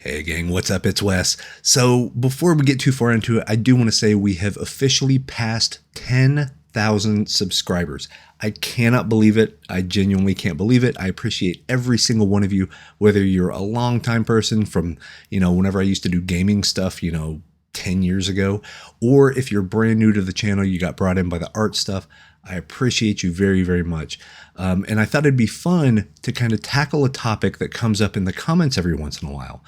Hey gang, what's up? It's Wes. So before we get too far into it, I do want to say we have officially passed 10,000 subscribers. I cannot believe it. I genuinely can't believe it. I appreciate every single one of you, whether you're a longtime person from, whenever I used to do gaming stuff, 10 years ago, or if you're brand new to the channel, you got brought in by the art stuff. I appreciate you very, very much. And I thought it'd be fun to kind of tackle a topic that comes up in the comments every once in a while.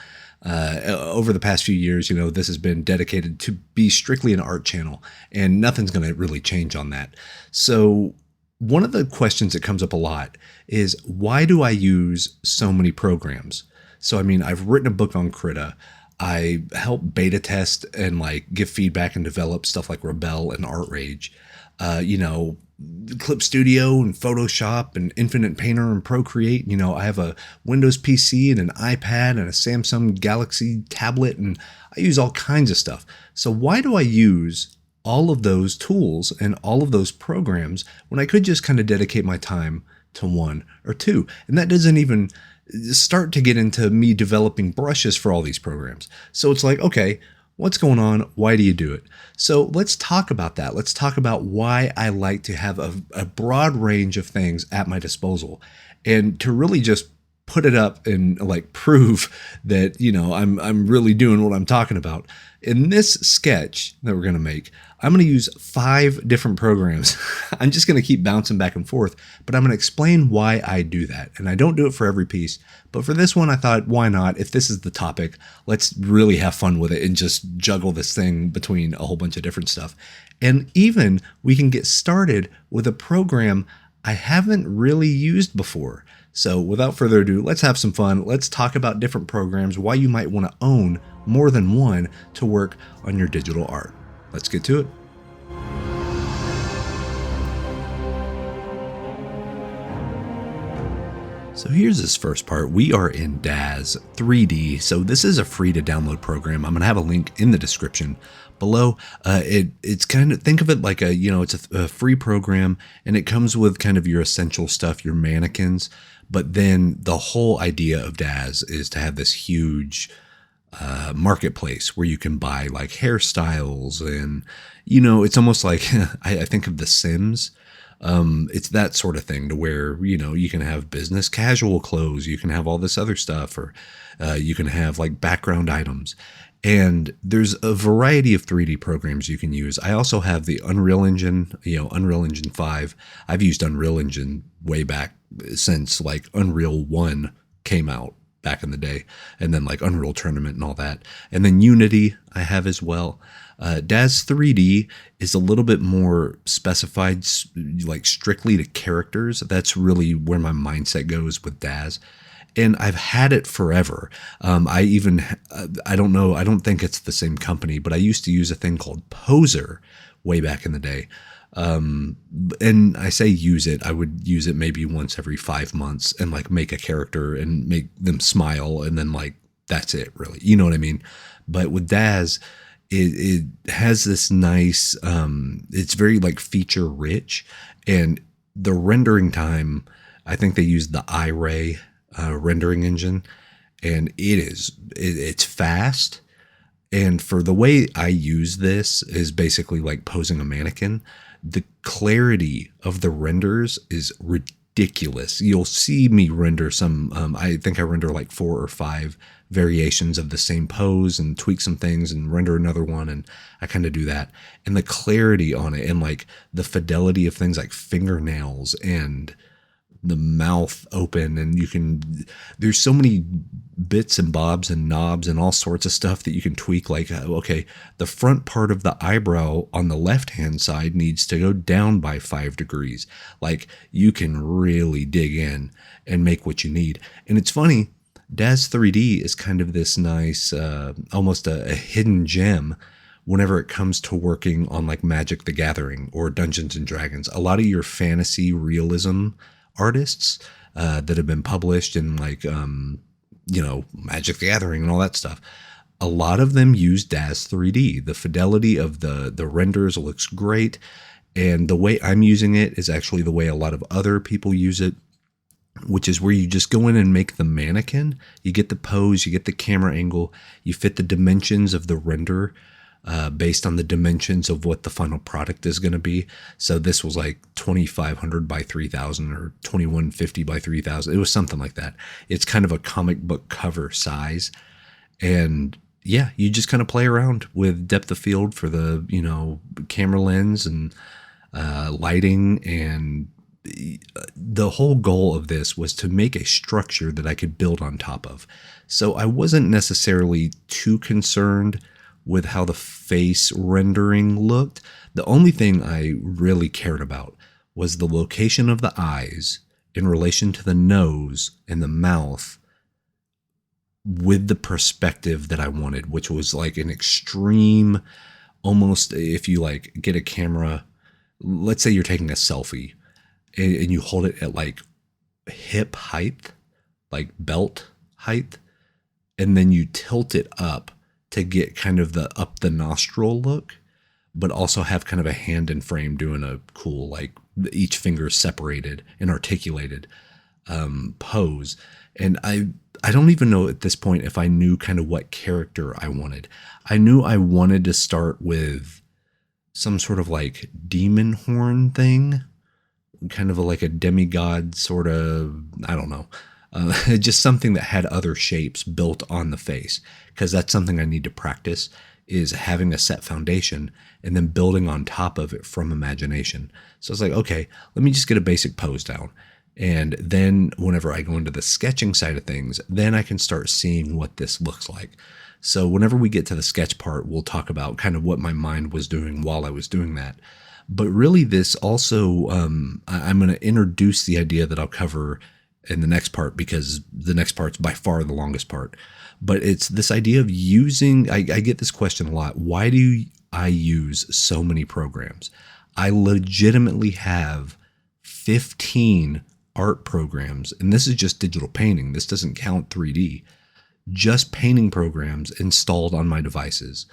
Over the past few years, this has been dedicated to be strictly an art channel, and nothing's going to really change on that. So one of the questions that comes up a lot is, why do I use so many programs? So, I've written a book on Krita. I help beta test and give feedback and develop stuff like Rebel and Art Rage. Clip Studio and Photoshop and Infinite Painter and Procreate. I have a Windows PC and an iPad and a Samsung Galaxy tablet, and I use all kinds of stuff. So why do I use all of those tools and all of those programs when I could just kind of dedicate my time to one or two? And that doesn't even start to get into me developing brushes for all these programs. So it's like, okay, what's going on? Why do you do it? So let's talk about that. Let's talk about why I like to have a broad range of things at my disposal, and to really just put it up and prove that, I'm really doing what I'm talking about. In this sketch that we're going to make, I'm going to use 5 different programs. I'm just going to keep bouncing back and forth, but I'm going to explain why I do that. And I don't do it for every piece, but for this one, I thought, why not? If this is the topic, let's really have fun with it and just juggle this thing between a whole bunch of different stuff. And even we can get started with a program I haven't really used before. So without further ado, let's have some fun. Let's talk about different programs, why you might want to own more than one to work on your digital art. Let's get to it. So here's this first part. We are in DAZ 3D. So this is a free to download program. I'm going to have a link in the description below. It's kind of, think of it like it's a free program, and it comes with kind of your essential stuff, your mannequins. But then the whole idea of DAZ is to have this huge marketplace where you can buy hairstyles, and it's almost like I think of The Sims. It's that sort of thing, to where you can have business casual clothes, you can have all this other stuff, or you can have background items. And there's a variety of 3D programs you can use. I also have the Unreal Engine, Unreal Engine 5. I've used Unreal Engine way back since Unreal 1 came out back in the day, and then Unreal Tournament and all that. And then Unity I have as well. DAZ 3D is a little bit more specified, strictly to characters. That's really where my mindset goes with DAZ. And I've had it forever. I don't know, I don't think it's the same company, but I used to use a thing called Poser way back in the day. And I say use it, I would use it maybe once every 5 months and make a character and make them smile. And then that's it really. You know what I mean? But with DAZ, it has this nice, it's very feature rich, and the rendering time, I think they use the iRay rendering engine, and it's fast. And for the way I use this is basically posing a mannequin. The clarity of the renders is ridiculous. You'll see me render some, I think I render 4 or 5 variations of the same pose and tweak some things and render another one. And I kind of do that. And the clarity on it, and the fidelity of things like fingernails and the mouth open, and there's so many bits and bobs and knobs and all sorts of stuff that you can tweak. Okay, the front part of the eyebrow on the left hand side needs to go down by 5 degrees. You can really dig in and make what you need. And it's funny, DAZ 3D is kind of this nice, almost a hidden gem whenever it comes to working on Magic the Gathering or Dungeons and Dragons. A lot of your fantasy realism artists that have been published in Magic the Gathering and all that stuff, a lot of them use DAZ 3D. The fidelity of the renders looks great, and the way I'm using it is actually the way a lot of other people use it. which is where you just go in and make the mannequin. You get the pose, you get the camera angle, you fit the dimensions of the render based on the dimensions of what the final product is going to be. So this was like 2500 by 3000 or 2150 by 3000. It was something like that. It's kind of a comic book cover size. And yeah, you just kind of play around with depth of field for the, camera lens and lighting. And the whole goal of this was to make a structure that I could build on top of. So I wasn't necessarily too concerned with how the face rendering looked. The only thing I really cared about was the location of the eyes in relation to the nose and the mouth with the perspective that I wanted, which was like an extreme, almost if you like get a camera, let's say you're taking a selfie and you hold it at like hip height, like belt height, and then you tilt it up to get kind of the up the nostril look, but also have kind of a hand in frame doing a cool, like each finger separated and articulated pose. And I don't even know at this point if I knew kind of what character I wanted. I knew I wanted to start with some sort of like demon horn thing, kind of like a demigod sort of, I don't know. Just something that had other shapes built on the face, because that's something I need to practice, is having a set foundation and then building on top of it from imagination. So it's like, okay, let me just get a basic pose down. And then whenever I go into the sketching side of things, then I can start seeing what this looks like. So whenever we get to the sketch part, we'll talk about kind of what my mind was doing while I was doing that. But really this also, I'm going to introduce the idea that I'll cover in the next part, because the next part's by far the longest part. But it's this idea of using, I get this question a lot. Why do I use so many programs? I legitimately have 15 art programs, and this is just digital painting. This doesn't count 3D. Just painting programs installed on my devices.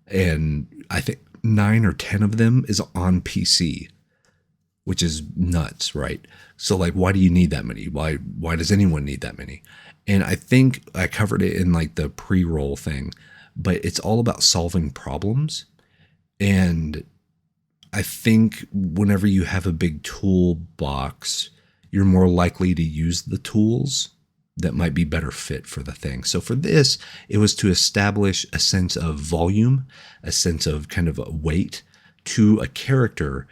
And I think 9 or 10 of them is on PC, which is nuts, right? So like, why do you need that many? Why does anyone need that many? And I think I covered it in like the pre-roll thing, but it's all about solving problems. And I think whenever you have a big toolbox, you're more likely to use the tools that might be better fit for the thing. So for this, it was to establish a sense of volume, a sense of kind of a weight to a character.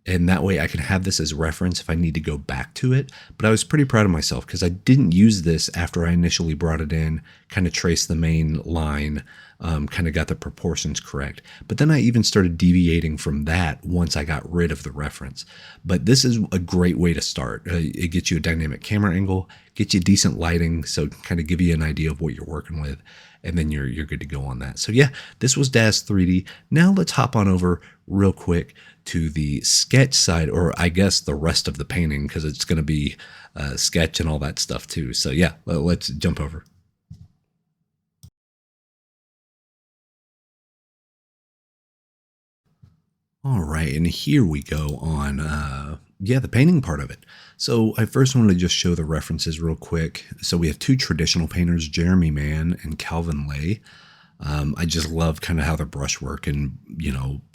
And that way I can have this as reference if I need to go back to it. But I was pretty proud of myself because I didn't use this after I initially brought it in, kind of traced the main line, kind of got the proportions correct. But then I even started deviating from that once I got rid of the reference. But this is a great way to start. It gets you a dynamic camera angle, gets you decent lighting, so kind of give you an idea of what you're working with. And then you're good to go on that. So yeah, this was Daz 3D. Now let's hop on over real quick to the sketch side, or I guess the rest of the painting, because it's going to be sketch and all that stuff too. So yeah, let's jump over. All right, and here we go on, the painting part of it. So I first wanted to just show the references real quick. So we have two traditional painters, Jeremy Mann and Calvin Lay. I just love kind of how the brushwork and,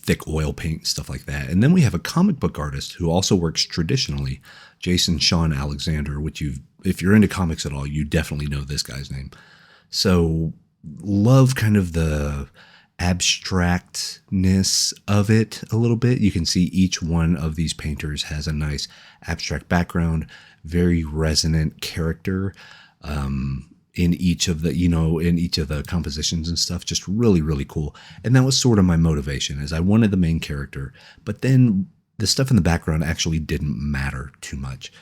thick oil paint, stuff like that. And then we have a comic book artist who also works traditionally, Jason Sean Alexander, which if you're into comics at all, you definitely know this guy's name. So love kind of the abstractness of it a little bit. You can see each one of these painters has a nice abstract background, very resonant character in each of the compositions and stuff. Just really, really cool. And that was sort of my motivation, is I wanted the main character, but then the stuff in the background actually didn't matter too much.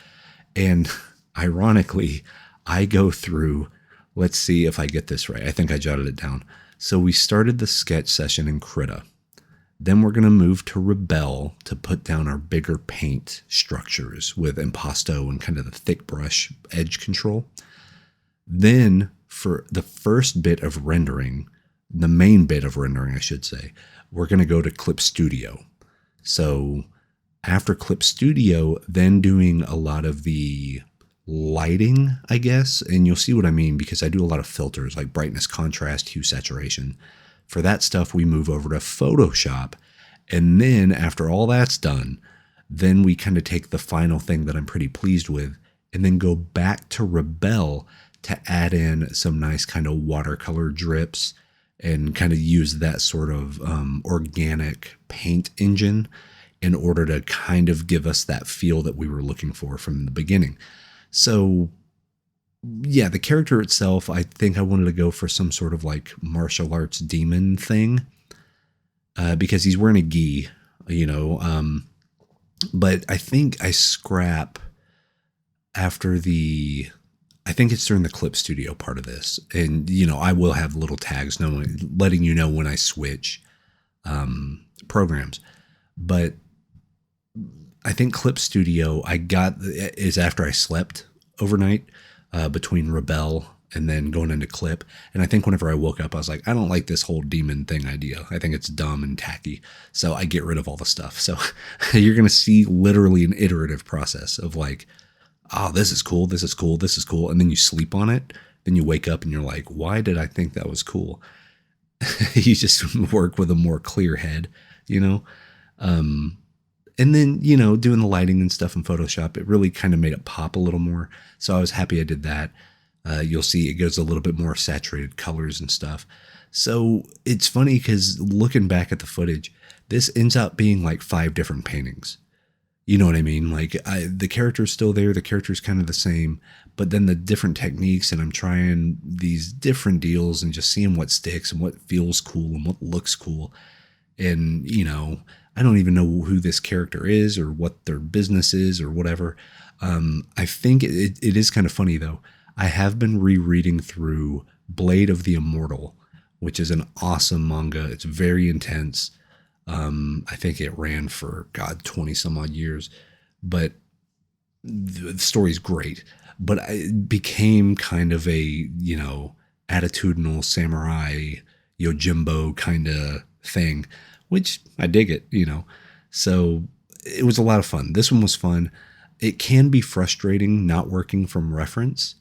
And ironically, I go through, let's see if I get this right. I think I jotted it down. So we started the sketch session in Krita. Then we're going to move to Rebel to put down our bigger paint structures with impasto and kind of the thick brush edge control. Then for the first bit of rendering, the main bit of rendering, I should say, we're going to go to Clip Studio. So after Clip Studio, then doing a lot of the lighting, I guess. And you'll see what I mean because I do a lot of filters like brightness, contrast, hue, saturation. For that stuff, we move over to Photoshop. And then after all that's done, then we kind of take the final thing that I'm pretty pleased with and then go back to Rebel to add in some nice kind of watercolor drips and kind of use that sort of organic paint engine in order to kind of give us that feel that we were looking for from the beginning. So yeah, the character itself, I think I wanted to go for some sort of like martial arts demon thing because he's wearing a gi, you know. But I think I scrap after I think it's during the clip studio part of this. And, you know, I will have little tags letting you know when I switch programs. But I think clip studio is after I slept overnight between Rebel and then going into clip. And I think whenever I woke up, I was like, I don't like this whole demon thing idea. I think it's dumb and tacky. So I get rid of all the stuff. So you're going to see literally an iterative process of like, oh, this is cool. This is cool. This is cool. And then you sleep on it. Then you wake up and you're like, why did I think that was cool? You just work with a more clear head, you know? And then, you know, doing the lighting and stuff in Photoshop, it really kind of made it pop a little more. So I was happy I did that. You'll see it goes a little bit more saturated colors and stuff. So it's funny because looking back at the footage, this ends up being like 5 different paintings. You know what I mean? Like the character's still there. The character's kind of the same, but then the different techniques, and I'm trying these different deals and just seeing what sticks and what feels cool and what looks cool. And, you know, I don't even know who this character is or what their business is or whatever. I think it is kind of funny though. I have been rereading through Blade of the Immortal, which is an awesome manga. It's very intense. I think it ran for 20 some odd years, but the story's great. But it became kind of a, you know, attitudinal samurai Yojimbo kind of thing, which I dig it, you know. So it was a lot of fun. This one was fun. It can be frustrating not working from reference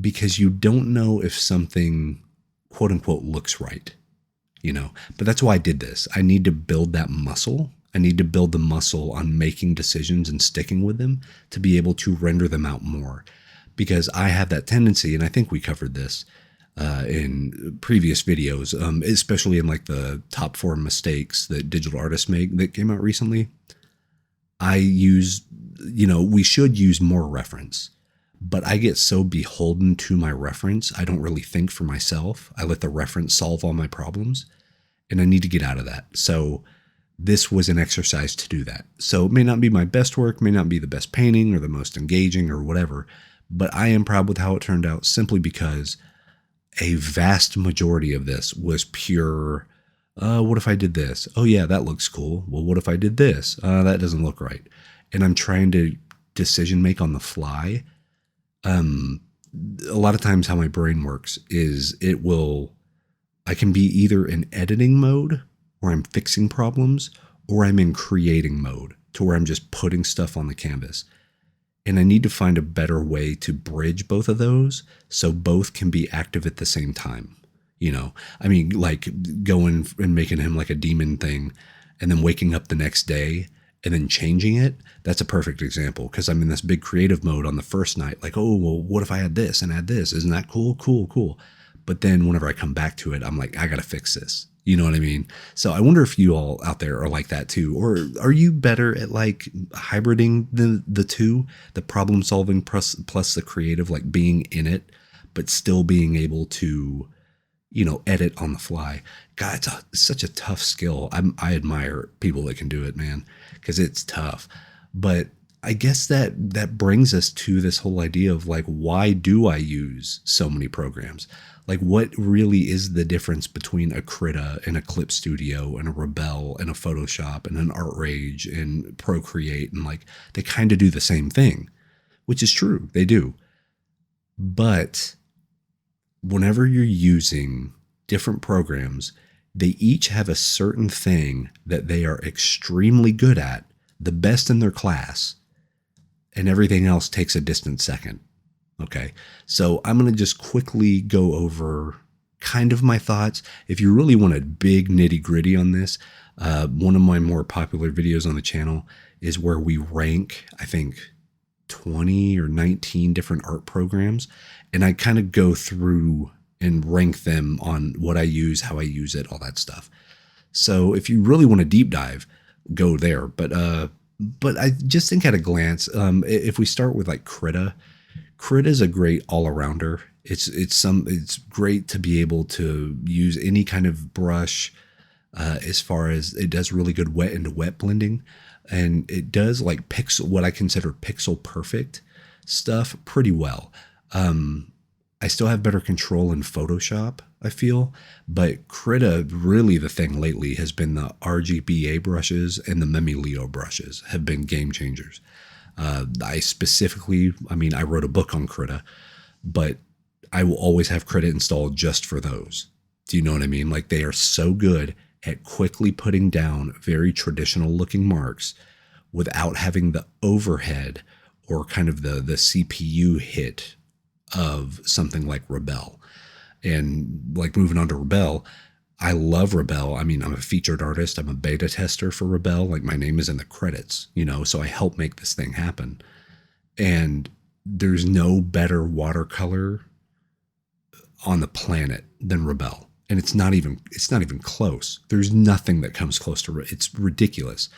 because you don't know if something quote unquote looks right. You know, but that's why I did this. I need to build that muscle. I need to build the muscle on making decisions and sticking with them to be able to render them out more. Because I have that tendency, and I think we covered this in previous videos, especially in like the top 4 mistakes that digital artists make that came out recently. I use, you know, we should use more reference. But I get so beholden to my reference, I don't really think for myself. I let the reference solve all my problems, and I need to get out of that. So this was an exercise to do that. So it may not be my best work, may not be the best painting or the most engaging or whatever, but I am proud with how it turned out simply because a vast majority of this was pure, what if I did this? Oh yeah, that looks cool. Well, what if I did this? That doesn't look right. And I'm trying to decision make on the fly. A lot of times how my brain works is I can be either in editing mode where I'm fixing problems, or I'm in creating mode to where I'm just putting stuff on the canvas. And I need to find a better way to bridge both of those so both can be active at the same time. You know, I mean, like going and making him like a demon thing and then waking up the next day and then changing it. That's a perfect example because I'm in this big creative mode on the first night. Like, oh, well, what if I had this and add this? Isn't that cool? Cool. But then whenever I come back to it, I'm like, I got to fix this. You know what I mean? So I wonder if you all out there are like that too, or are you better at like hybriding the two, the problem solving plus the creative, like being in it, but still being able to, you know, edit on the fly. God, it's such a tough skill. I admire people that can do it, man, because it's tough. But I guess that brings us to this whole idea of like, why do I use so many programs? Like, what really is the difference between a Krita and a Clip Studio and a Rebel and a Photoshop and an Art Rage and Procreate? And like, they kind of do the same thing, which is true. They do. But whenever you're using different programs, they each have a certain thing that they are extremely good at, the best in their class, and everything else takes a distant second. Okay. So I'm going to just quickly go over kind of my thoughts. If you really want a big nitty gritty on this, one of my more popular videos on the channel is where we rank, I think, 20 or 19 different art programs. And I kind of go through and rank them on what I use, how I use it, all that stuff. So if you really want to deep dive, go there. But I just think at a glance, if we start with like Krita is a great all arounder. It's great to be able to use any kind of brush, as far as it does really good wet into wet blending, and it does like what I consider pixel perfect stuff pretty well. I still have better control in Photoshop, I feel, but Krita, really the thing lately has been the RGBA brushes and the Memilio brushes have been game changers. I wrote a book on Krita, but I will always have Krita installed just for those. Do you know what I mean? Like, they are so good at quickly putting down very traditional looking marks without having the overhead or kind of the CPU hit of something like Rebel. And like, moving on to Rebel, I love Rebel. I mean, I'm a featured artist. I'm a beta tester for Rebel. Like, my name is in the credits, so I help make this thing happen. And there's no better watercolor on the planet than Rebel. And it's not even close. There's nothing that comes close to it. It's ridiculous.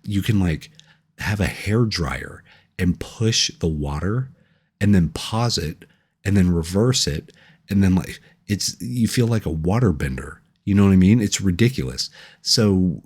You can like have a hair dryer and push the water and then pause it and then reverse it. And then like, you feel like a water bender. You know what I mean? It's ridiculous. So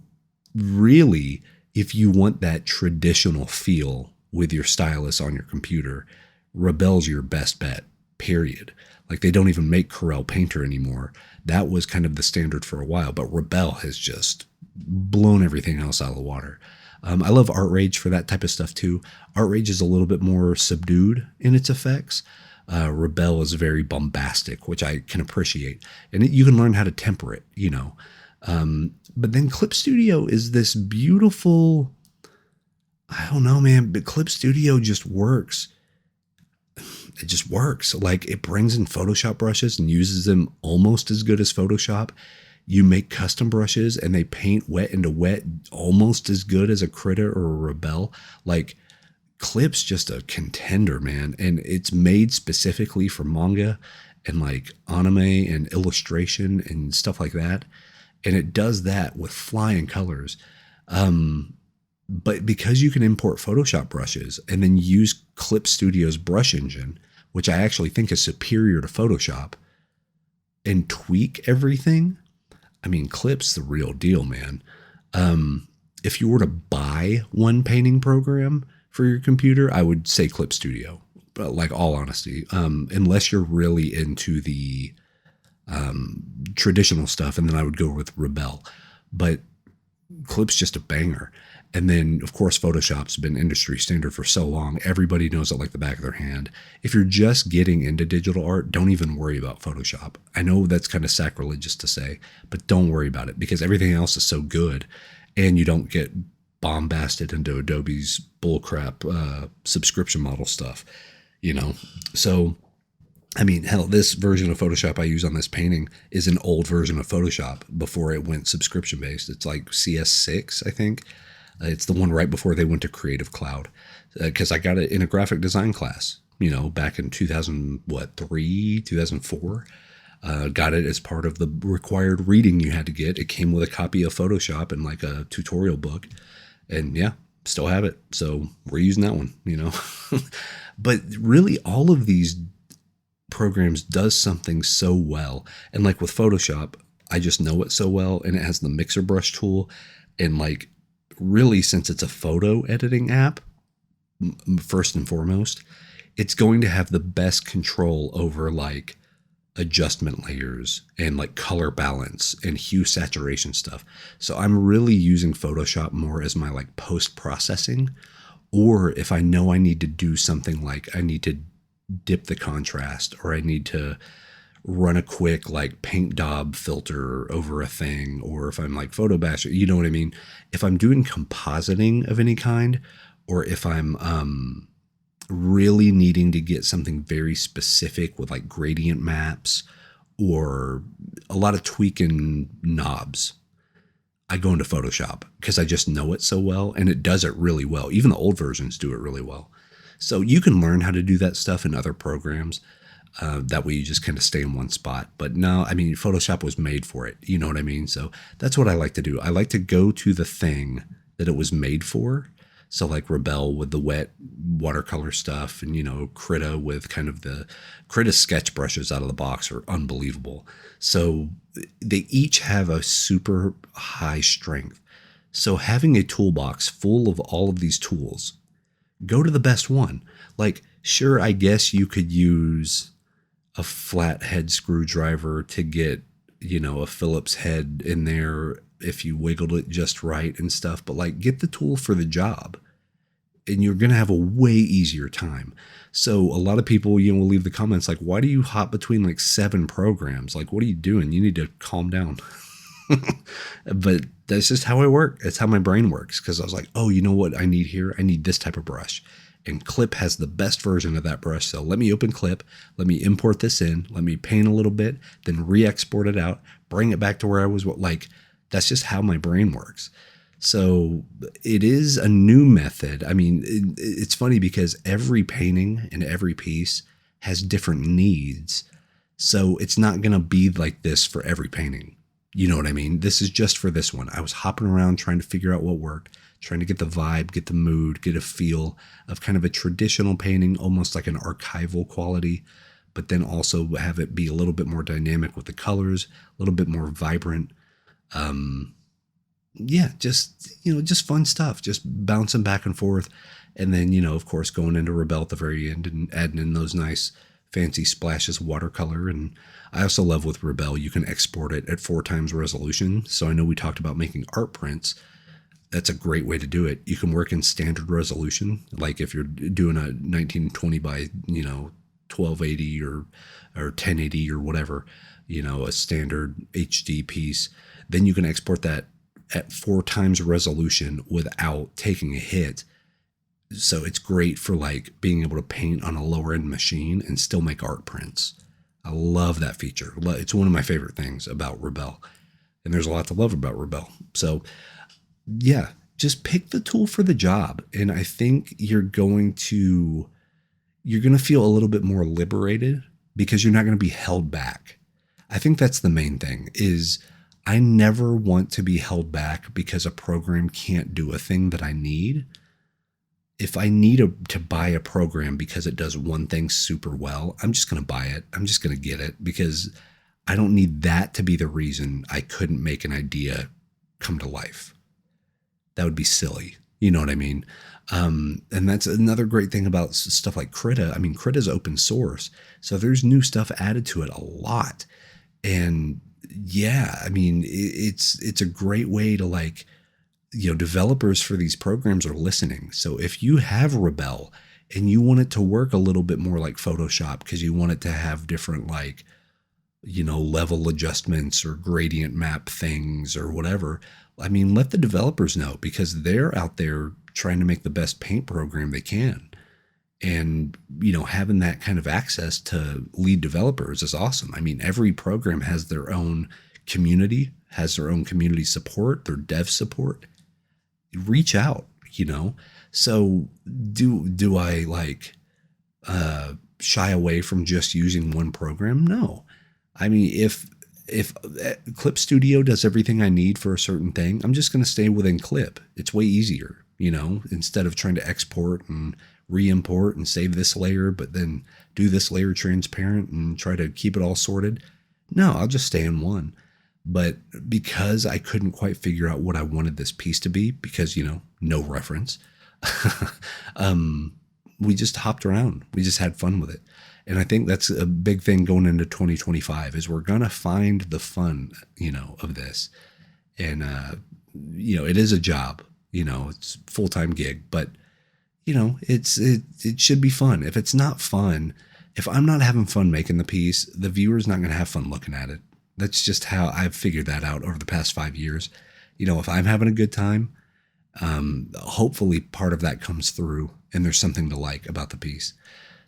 really, if you want that traditional feel with your stylus on your computer, Rebel's your best bet, period. Like, they don't even make Corel Painter anymore. That was kind of the standard for a while, but Rebel has just blown everything else out of the water. I love Art Rage for that type of stuff too. Art Rage is a little bit more subdued in its effects. Rebel is very bombastic, which I can appreciate. And you can learn how to temper it, But then Clip Studio is this beautiful, I don't know, man, but Clip Studio just works. It just works. Like, it brings in Photoshop brushes and uses them almost as good as Photoshop. You make custom brushes and they paint wet into wet almost as good as a Krita or a Rebel. Like, Clip's just a contender, man. And it's made specifically for manga and like anime and illustration and stuff like that. And it does that with flying colors. But because you can import Photoshop brushes and then use Clip Studio's brush engine, which I actually think is superior to Photoshop, and tweak everything, I mean, Clip's the real deal, man. If you were to buy one painting program for your computer, I would say Clip Studio, but like, all honesty, unless you're really into the traditional stuff, and then I would go with Rebel. But Clip's just a banger. And then, of course, Photoshop's been industry standard for so long. Everybody knows it like the back of their hand. If you're just getting into digital art, don't even worry about Photoshop. I know that's kind of sacrilegious to say, but don't worry about it, because everything else is so good, and you don't get bombasted into Adobe's bullcrap subscription model stuff, So, I mean, hell, this version of Photoshop I use on this painting is an old version of Photoshop before it went subscription based. It's like CS6, I think. It's the one right before they went to Creative Cloud, because I got it in a graphic design class, back in 2003, 2004. Got it as part of the required reading you had to get. It came with a copy of Photoshop and like a tutorial book. And yeah, still have it. So we're using that one, But really, all of these programs does something so well. And like with Photoshop, I just know it so well, and it has the mixer brush tool. And like, really, since it's a photo editing app, first and foremost, it's going to have the best control over like adjustment layers and like color balance and hue saturation stuff. So I'm really using Photoshop more as my like post processing, or if I know I need to do something like I need to dip the contrast, or I need to run a quick like paint daub filter over a thing, or if I'm like photo basher, you know what I mean? If I'm doing compositing of any kind, or if I'm really needing to get something very specific with like gradient maps or a lot of tweaking knobs, I go into Photoshop because I just know it so well and it does it really well. Even the old versions do it really well. So you can learn how to do that stuff in other programs. That way you just kind of stay in one spot. But no, I mean, Photoshop was made for it. You know what I mean? So that's what I like to do. I like to go to the thing that it was made for. So like Rebel with the wet watercolor stuff and, Krita with kind of the Krita sketch brushes out of the box are unbelievable. So they each have a super high strength. So having a toolbox full of all of these tools, go to the best one. Like, sure, I guess you could use a flathead screwdriver to get, a Phillips head in there if you wiggled it just right and stuff, but like get the tool for the job and you're going to have a way easier time. So a lot of people, will leave the comments like, why do you hop between like 7 programs? Like, what are you doing? You need to calm down. But that's just how I work. It's how my brain works. Cause I was like, oh, you know what I need here? I need this type of brush. And Clip has the best version of that brush. So let me open Clip, let me import this in, let me paint a little bit, then re-export it out, bring it back to where I was. Like, that's just how my brain works. So it is a new method. I mean, it's funny because every painting and every piece has different needs. So it's not going to be like this for every painting. You know what I mean? This is just for this one. I was hopping around trying to figure out what worked, trying to get the vibe, get the mood, get a feel of kind of a traditional painting, almost like an archival quality, but then also have it be a little bit more dynamic with the colors, a little bit more vibrant. Just fun stuff, just bouncing back and forth. And then, of course, going into Rebel at the very end and adding in those nice fancy splashes of watercolor. And I also love with Rebel, you can export it at 4 times resolution. So I know we talked about making art prints. That's a great way to do it. You can work in standard resolution. Like if you're doing a 1920 by, 1280 or 1080 or whatever, a standard HD piece, then you can export that at 4 times resolution without taking a hit. So it's great for like being able to paint on a lower end machine and still make art prints. I love that feature. It's one of my favorite things about Rebel. And there's a lot to love about Rebel. So yeah, just pick the tool for the job. And I think you're going to feel a little bit more liberated because you're not going to be held back. I think that's the main thing is I never want to be held back because a program can't do a thing that I need. If I need to buy a program because it does one thing super well, I'm just going to buy it. I'm just going to get it because I don't need that to be the reason I couldn't make an idea come to life. That would be silly. You know what I mean? And that's another great thing about stuff like Krita. I mean, Krita is open source. So there's new stuff added to it a lot. And yeah, I mean, it's a great way to like, developers for these programs are listening. So if you have Rebel and you want it to work a little bit more like Photoshop because you want it to have different like, level adjustments or gradient map things or whatever, I mean, let the developers know because they're out there trying to make the best paint program they can. And, having that kind of access to lead developers is awesome. I mean, every program has their own community, has their own community support, their dev support. Reach out, So do I like shy away from just using one program? No. I mean, if Clip Studio does everything I need for a certain thing, I'm just going to stay within Clip. It's way easier, instead of trying to export and re-import and save this layer, but then do this layer transparent and try to keep it all sorted. No, I'll just stay in one. But because I couldn't quite figure out what I wanted this piece to be, because, no reference, we just hopped around. We just had fun with it. And I think that's a big thing going into 2025 is we're going to find the fun, of this. And, it is a job, it's a full-time gig, but, it should be fun. If it's not fun, if I'm not having fun making the piece, the viewer's not going to have fun looking at it. That's just how I've figured that out over the past 5 years. If I'm having a good time, hopefully part of that comes through and there's something to like about the piece.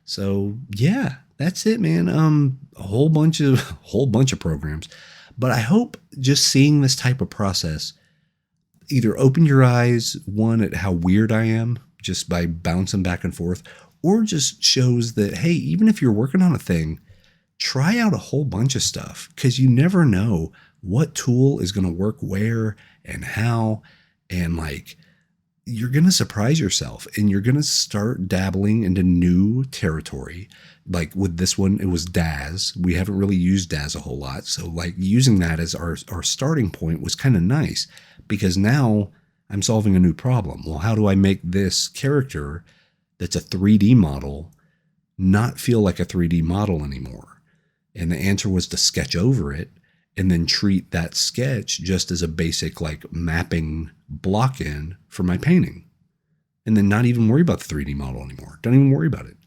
So yeah, that's it, man. A whole bunch of programs, but I hope just seeing this type of process either open your eyes, one, at how weird I am just by bouncing back and forth, or just shows that, hey, even if you're working on a thing, try out a whole bunch of stuff, because you never know what tool is going to work where and how, and like, you're going to surprise yourself and you're going to start dabbling into new territory. Like with this one, it was DAZ. We haven't really used DAZ a whole lot. So like using that as our starting point was kind of nice, because now I'm solving a new problem. Well, how do I make this character that's a 3D model not feel like a 3D model anymore? And the answer was to sketch over it and then treat that sketch just as a basic like mapping block in for my painting. And then not even worry about the 3D model anymore. Don't even worry about it.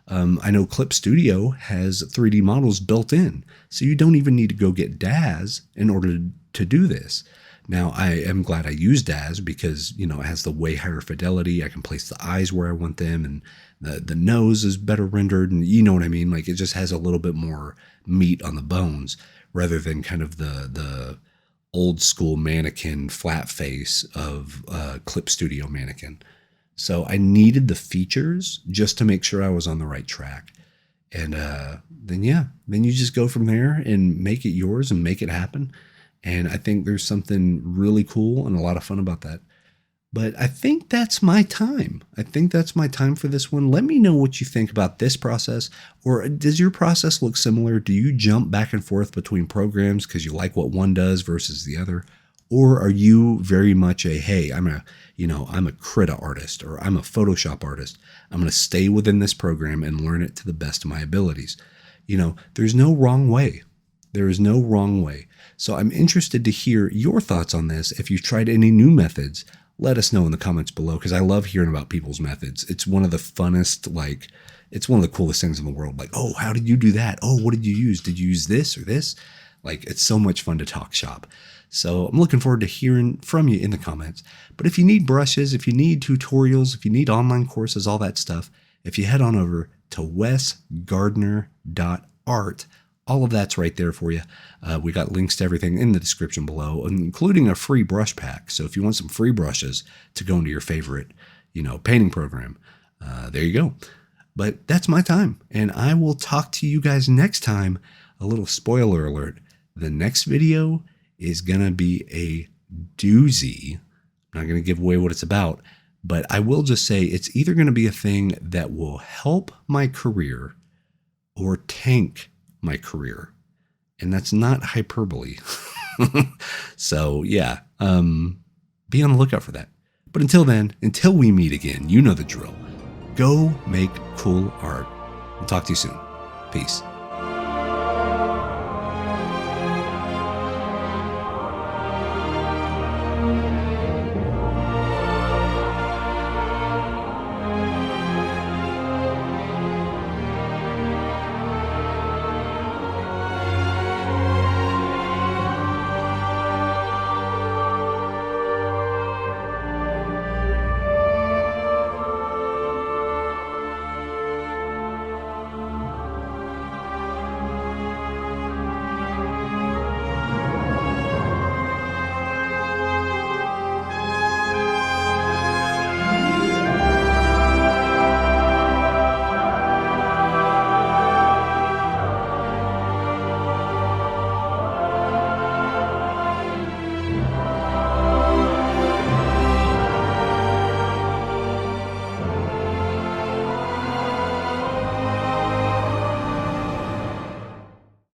I know Clip Studio has 3D models built in, so you don't even need to go get DAZ in order to do this. Now, I am glad I used DAZ because, you know, it has the way higher fidelity. I can place the eyes where I want them, and the nose is better rendered, and you know what I mean? Like, it just has a little bit more meat on the bones rather than kind of the old school mannequin flat face of Clip Studio mannequin. So I needed the features just to make sure I was on the right track. And then you just go from there and make it yours and make it happen. And I think there's something really cool and a lot of fun about that. But I think that's my time. I think that's my time for this one. Let me know what you think about this process. Or does your process look similar? Do you jump back and forth between programs because you like what one does versus the other? Or are you very much a, hey, I'm a Krita artist, or I'm a Photoshop artist. I'm going to stay within this program and learn it to the best of my abilities. You know, there's no wrong way. There is no wrong way. So I'm interested to hear your thoughts on this. If you've tried any new methods, let us know in the comments below, because I love hearing about people's methods. It's one of the funnest, it's one of the coolest things in the world. Like, oh, how did you do that? Oh, what did you use? Did you use this or this? Like, it's so much fun to talk shop. So I'm looking forward to hearing from you in the comments. But if you need brushes, if you need tutorials, if you need online courses, all that stuff, if you head on over to wesgardner.art, all of that's right there for you. We got links to everything in the description below, including a free brush pack. So if you want some free brushes to go into your favorite, painting program, there you go. But that's my time, and I will talk to you guys next time. A little spoiler alert. The next video is going to be a doozy. I'm not going to give away what it's about, but I will just say it's either going to be a thing that will help my career or tank my career. And that's not hyperbole. So yeah, be on the lookout for that. But until then, until we meet again, you know the drill. Go make cool art. I'll talk to you soon. Peace.